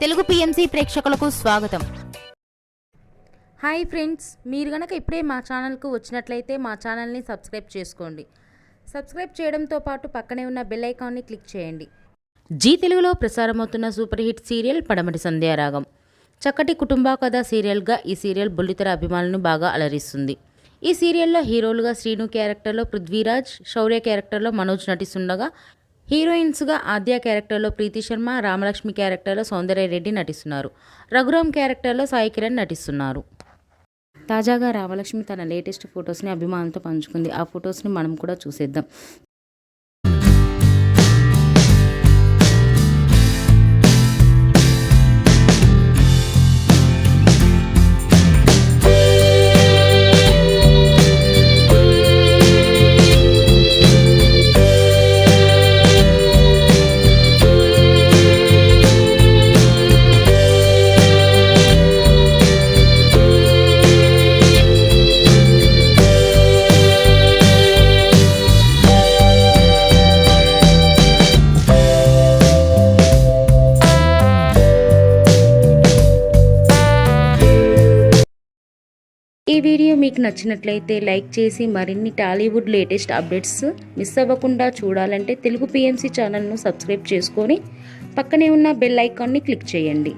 Telugu PMC ప్రేక్షకులకు స్వాగతం. Hi friends, మీరు గనక ఇప్పుడే మా ఛానల్కు వచ్చినట్లయితే మా ఛానల్ని సబ్స్క్రైబ్ చేసుకోండి. సబ్స్క్రైబ్ చేయడంతో పాటు పక్కనే ఉన్న బెల్ ఐకాన్ని క్లిక్ చేయండి. జీ తెలుగులో ప్రసారమవుతున్న సూపర్ హిట్ సీరియల్ పడమటి సంధ్యారాగం. చక్కటి కుటుంబ కథ సీరియల్గా ఈ సీరియల్ బుల్లితెర అభిమానులను బాగా అలరిస్తుంది. ఈ సీరియల్లో హీరోలుగా శ్రీను క్యారెక్టర్లో పృథ్వీరాజ్, శౌర్య క్యారెక్టర్లో మనోజ్ నటిస్తుండగా, హీరోయిన్స్గా ఆద్య క్యారెక్టర్లో ప్రీతి శర్మ, రామలక్ష్మి క్యారెక్టర్లో సౌందర్యరెడ్డి నటిస్తున్నారు. రఘురామ్ క్యారెక్టర్లో సాయి కిరణ్ నటిస్తున్నారు. తాజాగా రామలక్ష్మి తన లేటెస్ట్ ఫొటోస్ని అభిమానులతో పంచుకుంది. ఆ ఫొటోస్ని మనం కూడా చూసేద్దాం. ఈ వీడియో మీకు నచ్చినట్లయితే లైక్ చేసి మరిన్ని టాలీవుడ్ లేటెస్ట్ అప్డేట్స్ మిస్ అవ్వకుండా చూడాలంటే తెలుగు పిఎంసి ఛానల్ను సబ్స్క్రైబ్ చేసుకొని పక్కనే ఉన్న బెల్ ఐకాన్ని క్లిక్ చేయండి.